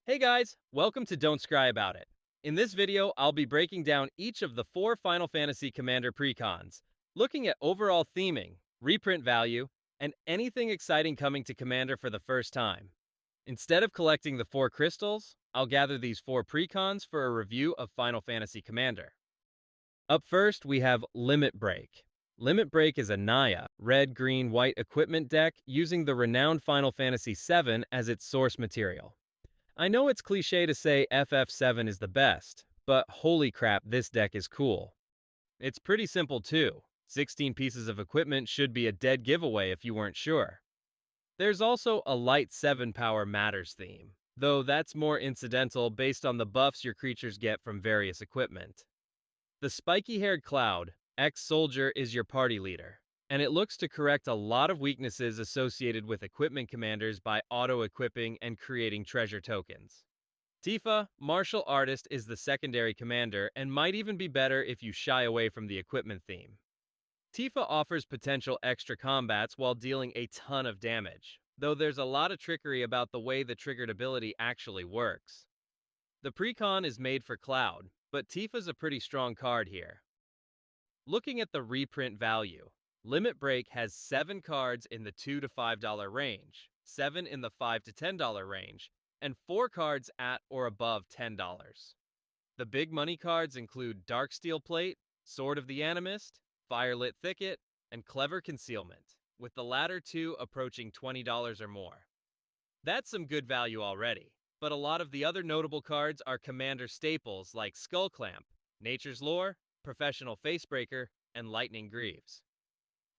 Hey guys, welcome to Don't Scry About It. In this video, I'll be breaking down each of the four Final Fantasy Commander precons, looking at overall theming, reprint value, and anything exciting coming to Commander for the first time. Instead of collecting the four crystals, I'll gather these four precons for a review of Final Fantasy Commander. Up first, we have Limit Break. Limit Break is a Naya, red, green, white equipment deck using the renowned Final Fantasy VII as its source material. I know it's cliche to say FF7 is the best, but holy crap, this deck is cool. It's pretty simple too. 16 pieces of equipment should be a dead giveaway if you weren't sure. There's also a light 7 power matters theme, though that's more incidental based on the buffs your creatures get from various equipment. The spiky-haired Cloud, ex-soldier, is your party leader, and it looks to correct a lot of weaknesses associated with equipment commanders by auto-equipping and creating treasure tokens. Tifa, martial artist, is the secondary commander and might even be better if you shy away from the equipment theme. Tifa offers potential extra combats while dealing a ton of damage, though there's a lot of trickery about the way the triggered ability actually works. The Precon is made for Cloud, but Tifa's a pretty strong card here. Looking at the reprint value, Limit Break has 7 cards in the $2 to $5 range, 7 in the $5 to $10 range, and 4 cards at or above $10. The big money cards include Darksteel Plate, Sword of the Animist, Firelit Thicket, and Clever Concealment, with the latter two approaching $20 or more. That's some good value already, but a lot of the other notable cards are Commander staples like Skull Clamp, Nature's Lore, Professional Facebreaker, and Lightning Greaves.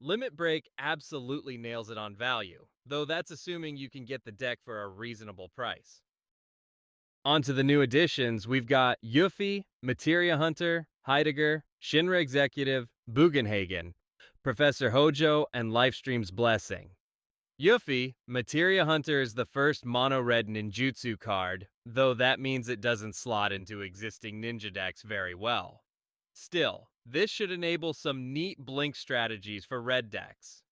Limit Break absolutely nails it on value, though that's assuming you can get the deck for a reasonable price. On to the new additions, we've got Yuffie, Materia Hunter, Heidegger, Shinra Executive, Bugenhagen, Professor Hojo, and Lifestream's Blessing. Yuffie, Materia Hunter, is the first mono-red ninjutsu card, though that means it doesn't slot into existing ninja decks very well. Still, this should enable some neat blink strategies for red decks.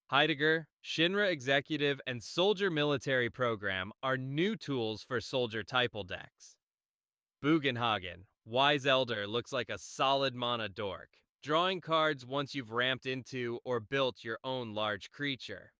Heidegger, Shinra Executive, and Soldier Military Program are new tools for Soldier Typal decks. Bugenhagen, Wise Elder, looks like a solid mana dork, drawing cards once you've ramped into or built your own large creature.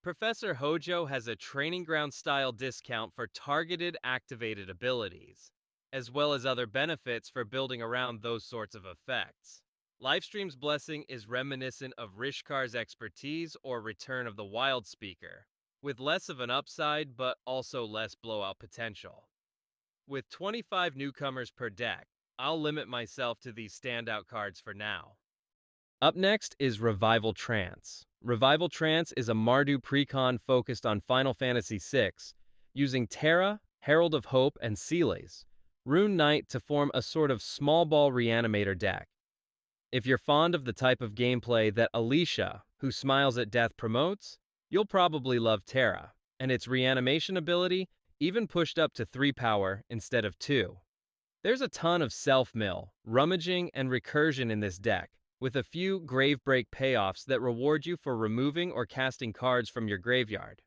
Professor Hojo has a training ground style discount for targeted activated abilities, as well as other benefits for building around those sorts of effects. Lifestream's Blessing is reminiscent of Rishkar's Expertise or Return of the Wild Speaker, with less of an upside but also less blowout potential. With 25 newcomers per deck, I'll limit myself to these standout cards for now. Up next is Revival Trance. Revival Trance is a Mardu precon focused on Final Fantasy VI, using Terra, Herald of Hope, and Seeles, Rune Knight to form a sort of small ball reanimator deck. If you're fond of the type of gameplay that Alicia, who smiles at death, promotes, you'll probably love Terra, and its reanimation ability even pushed up to 3 power instead of 2. There's a ton of self-mill, rummaging, and recursion in this deck, with a few Gravebreak payoffs that reward you for removing or casting cards from your graveyard.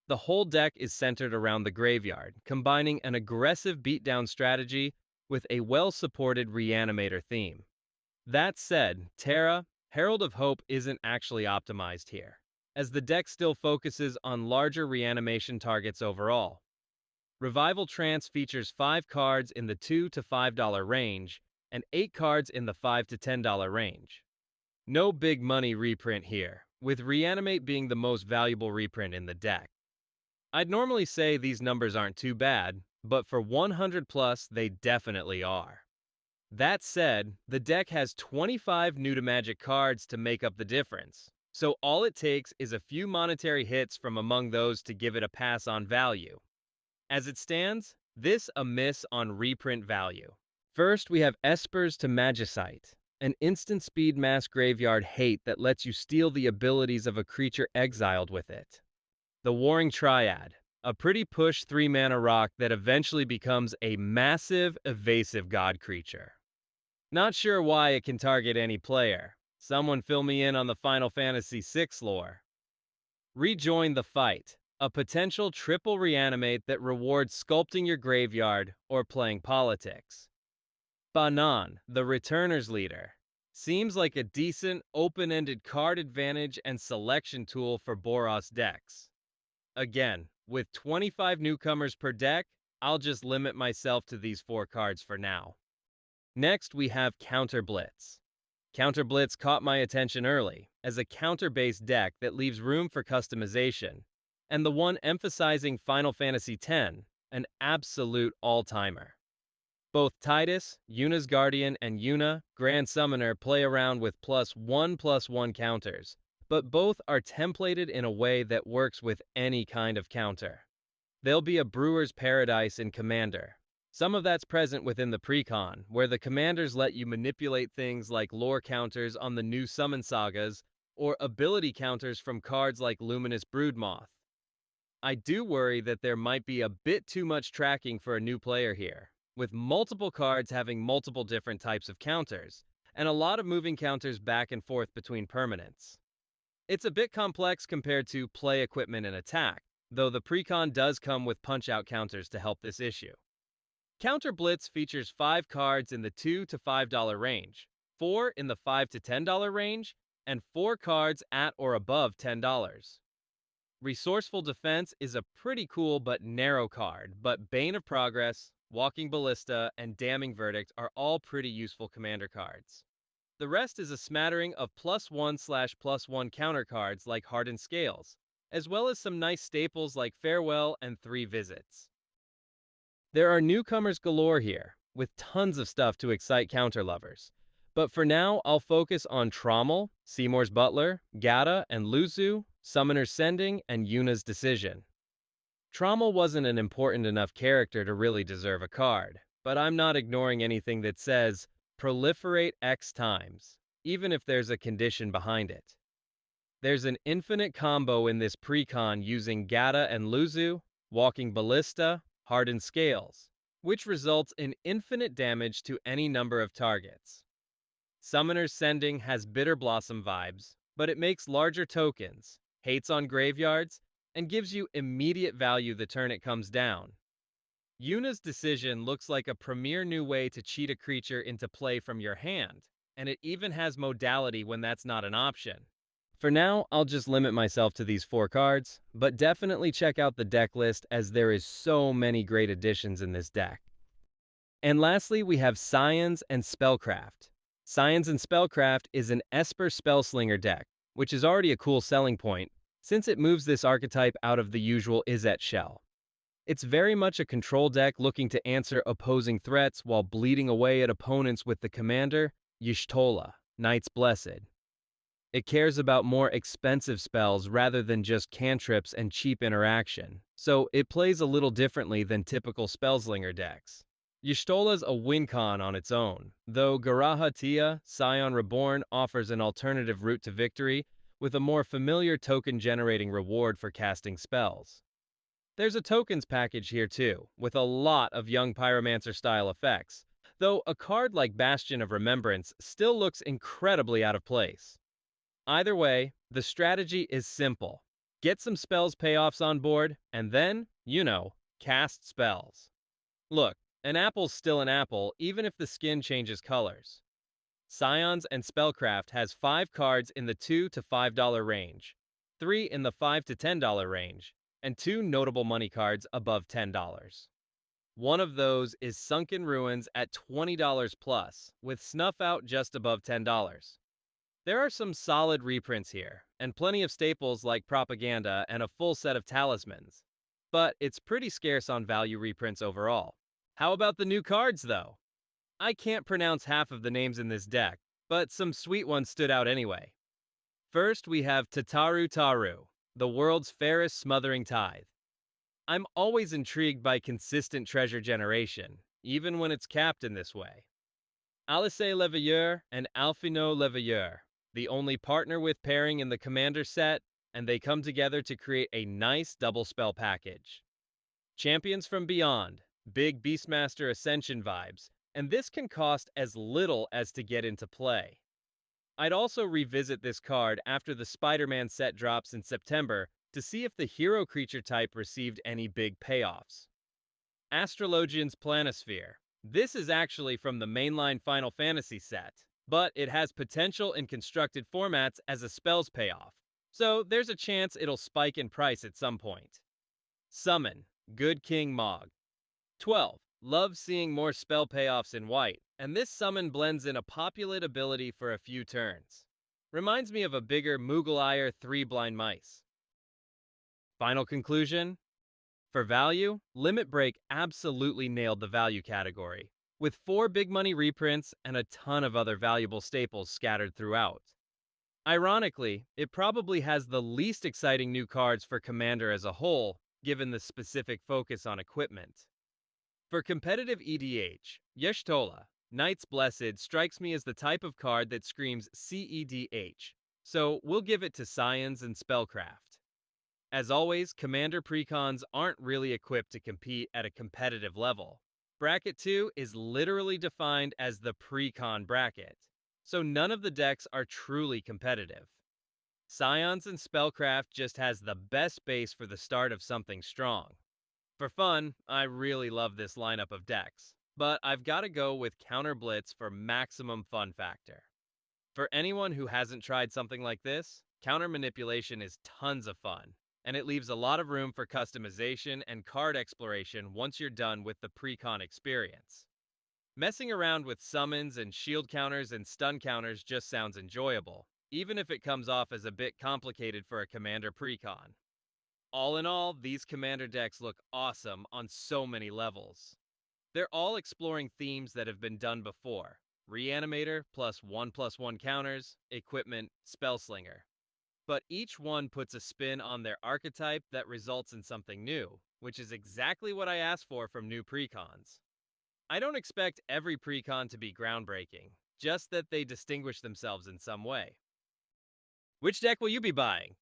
The whole deck is centered around the graveyard, combining an aggressive beatdown strategy with a well-supported reanimator theme. That said, Terra, Herald of Hope, isn't actually optimized here, as the deck still focuses on larger reanimation targets overall. Revival Trance features 5 cards in the $2 to $5 range, and 8 cards in the $5 to $10 range. No big money reprint here, with Reanimate being the most valuable reprint in the deck. I'd normally say these numbers aren't too bad, but for 100 plus, they definitely are. That said, the deck has 25 new to Magic cards to make up the difference, so all it takes is a few monetary hits from among those to give it a pass on value. As it stands, this a miss on reprint value. First, we have Espers to Magicite, an instant speed mass graveyard hate that lets you steal the abilities of a creature exiled with it. The Warring Triad, a pretty push 3-mana rock that eventually becomes a massive, evasive god creature. Not sure why it can target any player. Someone fill me in on the Final Fantasy VI lore. Rejoin the Fight, A potential triple reanimate that rewards sculpting your graveyard or playing politics. Banan, the Returner's Leader. Seems like a decent, open-ended card advantage and selection tool for Boros decks. Again, with 25 newcomers per deck, I'll just limit myself to these 4 cards for now. Next, we have Counter Blitz. Counter Blitz caught my attention early, as a counter-based deck that leaves room for customization, and the one emphasizing Final Fantasy X, an absolute all-timer. Both Tidus, Yuna's Guardian, and Yuna, Grand Summoner, play around with +1/+1 counters, but both are templated in a way that works with any kind of counter. They'll be a brewer's paradise in Commander. Some of that's present within the Precon, where the commanders let you manipulate things like lore counters on the new summon sagas, or ability counters from cards like Luminous Broodmoth. I do worry that there might be a bit too much tracking for a new player here, with multiple cards having multiple different types of counters, and a lot of moving counters back and forth between permanents. It's a bit complex compared to play equipment and attack, though the Precon does come with punch-out counters to help this issue. Counter Blitz features 5 cards in the $2 to $5 range, 4 in the $5 to $10 range, and 4 cards at or above $10. Resourceful Defense is a pretty cool but narrow card, but Bane of Progress, Walking Ballista, and Damning Verdict are all pretty useful commander cards. The rest is a smattering of +1/+1 counter cards like Hardened Scales, as well as some nice staples like Farewell and 3 Visits. There are newcomers galore here, with tons of stuff to excite counter lovers. But for now, I'll focus on Trommel, Seymour's Butler, Gata, and Luzu, Summoner's Sending, and Yuna's Decision. Trommel wasn't an important enough character to really deserve a card, but I'm not ignoring anything that says, proliferate X times, even if there's a condition behind it. There's an infinite combo in this Precon using Gata and Luzu, Walking Ballista, Hardened Scales, which results in infinite damage to any number of targets. Summoner's Sending has Bitter Blossom vibes, but it makes larger tokens, hates on graveyards, and gives you immediate value the turn it comes down. Yuna's Decision looks like a premier new way to cheat a creature into play from your hand, and it even has modality when that's not an option. For now, I'll just limit myself to these 4 cards, but definitely check out the deck list as there is so many great additions in this deck. And lastly, we have Scions and Spellcraft. Scions and Spellcraft is an Esper Spellslinger deck, which is already a cool selling point, since it moves this archetype out of the usual Izzet shell. It's very much a control deck looking to answer opposing threats while bleeding away at opponents with the commander, Y'shtola, Knight's Blessed. It cares about more expensive spells rather than just cantrips and cheap interaction, so it plays a little differently than typical Spellslinger decks. Y'shtola's a win con on its own, though Garaha Tia, Scion Reborn offers an alternative route to victory with a more familiar token-generating reward for casting spells. There's a tokens package here too, with a lot of young Pyromancer-style effects, though a card like Bastion of Remembrance still looks incredibly out of place. Either way, the strategy is simple. Get some spells payoffs on board, and then, cast spells. Look, an apple's still an apple, even if the skin changes colors. Scions and Spellcraft has 5 cards in the $2 to $5 range, 3 in the $5 to $10 range, and 2 notable money cards above $10. One of those is Sunken Ruins at $20 plus, with Snuff Out just above $10. There are some solid reprints here, and plenty of staples like Propaganda and a full set of talismans. But it's pretty scarce on value reprints overall. How about the new cards, though? I can't pronounce half of the names in this deck, but some sweet ones stood out anyway. First, we have Tataru Taru, the world's fairest smothering tithe. I'm always intrigued by consistent treasure generation, even when it's capped in this way. Alice Leveilleur and Alphino Leveilleur, the only partner with pairing in the commander set, and they come together to create a nice double spell package. Champions from Beyond, big Beastmaster Ascension vibes, and this can cost as little as to get into play. I'd also revisit this card after the Spider-Man set drops in September to see if the hero creature type received any big payoffs. Astrologian's Planisphere. This is actually from the mainline Final Fantasy set, but it has potential in constructed formats as a spell's payoff, so there's a chance it'll spike in price at some point. Summon. Good King Mog. 12. Love seeing more spell payoffs in white, and this summon blends in a populate ability for a few turns. Reminds me of a bigger Mughal 3 Blind Mice. Final conclusion? For value, Limit Break absolutely nailed the value category, with 4 big money reprints and a ton of other valuable staples scattered throughout. Ironically, it probably has the least exciting new cards for Commander as a whole, given the specific focus on equipment. For competitive EDH, Y'shtola, Knight's Blessed strikes me as the type of card that screams CEDH, so we'll give it to Scions and Spellcraft. As always, Commander Precons aren't really equipped to compete at a competitive level. Bracket 2 is literally defined as the Precon bracket, so none of the decks are truly competitive. Scions and Spellcraft just has the best base for the start of something strong. For fun, I really love this lineup of decks, but I've got to go with Counter Blitz for maximum fun factor. For anyone who hasn't tried something like this, counter manipulation is tons of fun, and it leaves a lot of room for customization and card exploration once you're done with the Precon experience. Messing around with summons and shield counters and stun counters just sounds enjoyable, even if it comes off as a bit complicated for a Commander Precon. All in all, these Commander decks look awesome on so many levels. They're all exploring themes that have been done before. Reanimator plus 1/1 counters, equipment, Spellslinger. But each one puts a spin on their archetype that results in something new, which is exactly what I asked for from new Precons. I don't expect every Precon to be groundbreaking, just that they distinguish themselves in some way. Which deck will you be buying?